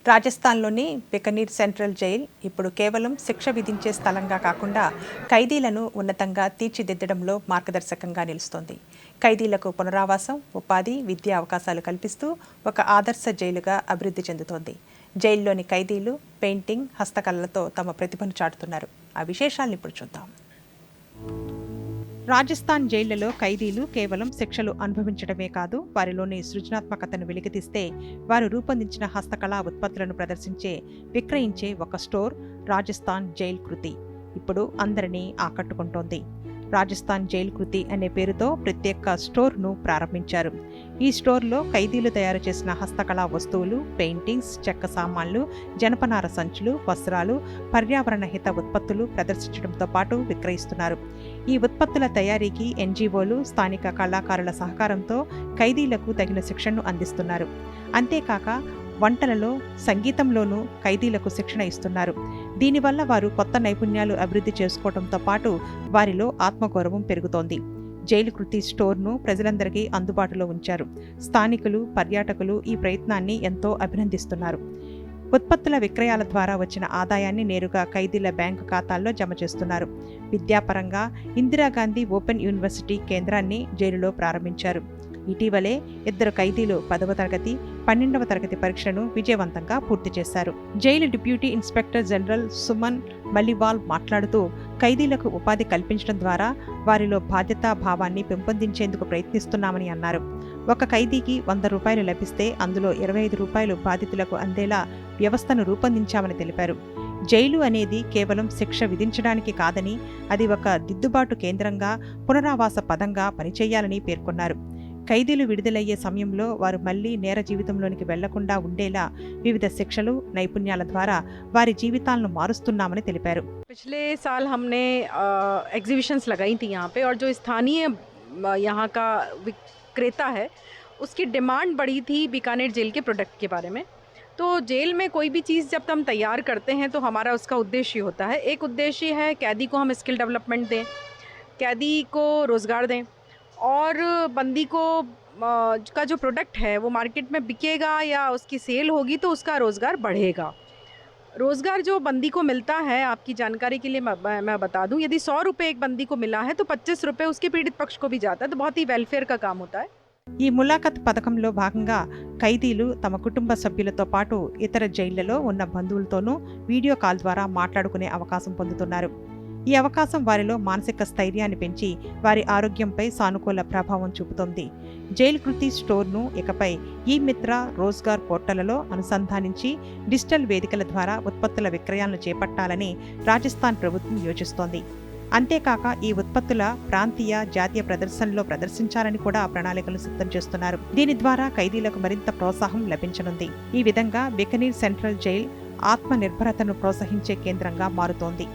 రాజస్థాన్లోని Bikaner central jail ఇప్పుడు కేవలం శిక్ష విధించే స్థలంగా కాకుండా ఖైదీలను ఉన్నతంగా తీర్చిదిద్దడంలో మార్గదర్శకంగా నిలుస్తోంది. ఖైదీలకు పునరావాసం, ఉపాధి, విద్యా అవకాశాలు కల్పిస్తూ ఒక ఆదర్శ జైలుగా అభివృద్ధి చెందుతోంది. జైల్లోని ఖైదీలు పెయింటింగ్, హస్తకళలతో తమ ప్రతిభను చాటుతున్నారు. ఆ విశేషాలను ఇప్పుడు చూద్దాం. రాజస్థాన్ జైళ్లలో ఖైదీలు కేవలం శిక్షలు అనుభవించడమే కాదు, వారిలోని సృజనాత్మకతను వెలికితీస్తే వారు రూపొందించిన హస్తకళా ఉత్పత్తులను ప్రదర్శించే, విక్రయించే ఒక స్టోర్ రాజస్థాన్ జైల్ కృతి ఇప్పుడు అందరినీ ఆకట్టుకుంటోంది. రాజస్థాన్ జైల్ కృతి అనే పేరుతో ప్రత్యేక స్టోర్ను ప్రారంభించారు. ఈ స్టోర్లో ఖైదీలు తయారు చేసిన హస్తకళా వస్తువులు, పెయింటింగ్స్, చెక్క సామాన్లు, జనపనార సంచులు, వస్త్రాలు, పర్యావరణ హిత ఉత్పత్తులు ప్రదర్శించడంతో పాటు విక్రయిస్తున్నారు. ఈ ఉత్పత్తుల తయారీకి ఎన్జీఓలు, స్థానిక కళాకారుల సహకారంతో ఖైదీలకు తగిన శిక్షణను అందిస్తున్నారు. అంతేకాక వంటలలో, సంగీతంలోనూ ఖైదీలకు శిక్షణ ఇస్తున్నారు. దీనివల్ల వారు కొత్త నైపుణ్యాలు అభివృద్ధి చేసుకోవడంతో పాటు వారిలో ఆత్మగౌరవం పెరుగుతోంది. జైలు కృతి స్టోర్ను ప్రజలందరికీ అందుబాటులో ఉంచారు. స్థానికులు, పర్యాటకులు ఈ ప్రయత్నాన్ని ఎంతో అభినందిస్తున్నారు. ఉత్పత్తుల విక్రయాల ద్వారా వచ్చిన ఆదాయాన్ని నేరుగా ఖైదీల బ్యాంకు ఖాతాల్లో జమ చేస్తున్నారు. విద్యాపరంగా ఇందిరాగాంధీ ఓపెన్ యూనివర్సిటీ కేంద్రాన్ని జైలులో ప్రారంభించారు. ఇటీవలే 2 ఖైదీలు 10వ తరగతి, 12వ తరగతి పరీక్షను విజయవంతంగా పూర్తి చేశారు. Jail deputy inspector general Suman Maliwal మాట్లాడుతూ, ఖైదీలకు ఉపాధి కల్పించడం ద్వారా వారిలో బాధ్యతా భావాన్ని పెంపొందించేందుకు ప్రయత్నిస్తున్నామని అన్నారు. ఒక ఖైదీకి 100 రూపాయలు లభిస్తే అందులో 25 రూపాయలు బాధితులకు అందేలా వ్యవస్థను రూపొందించామని తెలిపారు. జైలు అనేది కేవలం శిక్ష విధించడానికి కాదని, అది ఒక దిద్దుబాటు కేంద్రంగా, పునరావాస పదంగా పనిచేయాలని పేర్కొన్నారు. ఖైదీలు విడుదలయ్యే సమయంలో వారు మళ్లీ నేర జీవితంలోనికి వెళ్లకుండా ఉండేలా వివిధ శిక్షలు, నైపుణ్యాల ద్వారా వారి జీవితాలను మారుస్తున్నామని తెలిపారు. पिछले साल हमने एग्जीबिशंस लगाई थी यहाँ पे, और जो स्थानीय यहाँ का विक्रेता है उसकी डिमांड बढ़ी थी बीकानेर जेल के प्रोडक्ट के बारे में. तो जेल में कोई भी चीज़ जब हम तैयार करते हैं तो हमारा उसका उद्देश्य होता है. एक उद्देश्य है कैदी को हम स्किल डेवलपमेंट दें, कैदी को रोज़गार दें, और बंदी को का जो प्रोडक्ट है वो मार्केट में बिकेगा या उसकी सेल होगी तो उसका रोज़गार बढ़ेगा. रोज़गार जो बंदी को मिलता है, आपकी जानकारी के लिए मैं बता दूं, यदि 100 रुपये एक बंदी को मिला है तो 25 रुपये उसके पीड़ित पक्ष को भी जाता है. तो बहुत ही वेलफेयर का काम होता है. ఈ ములాఖత్ పథకంలో భాగంగా ఖైదీలు తమ కుటుంబ సభ్యులతో పాటు ఇతర జైళ్లలో ఉన్న బంధువులతోనూ వీడియో కాల్ ద్వారా మాట్లాడుకునే అవకాశం పొందుతున్నారు. ఈ అవకాశం వారిలో మానసిక స్థైర్యాన్ని పెంచి వారి ఆరోగ్యంపై సానుకూల ప్రభావం చూపుతోంది. జైలు కృతి స్టోర్ను ఇకపై ఈ-మిత్ర, రోజ్గార్ పోర్టళ్లలో అనుసంధానించి డిజిటల్ వేదికల ద్వారా ఉత్పత్తుల విక్రయాలను చేపట్టాలని రాజస్థాన్ ప్రభుత్వం యోచిస్తోంది. అంతేకాక ఈ ఉత్పత్తుల ప్రాంతీయ, జాతీయ ప్రదర్శనలో ప్రదర్శించాలని కూడా ప్రణాళికలు సిద్ధం చేస్తున్నారు. దీని ద్వారా ఖైదీలకు మరింత ప్రోత్సాహం లభించనుంది. ఈ విధంగా బికనీర్ సెంట్రల్ జైల్ ఆత్మ నిర్భరతను ప్రోత్సహించే కేంద్రంగా మారుతోంది.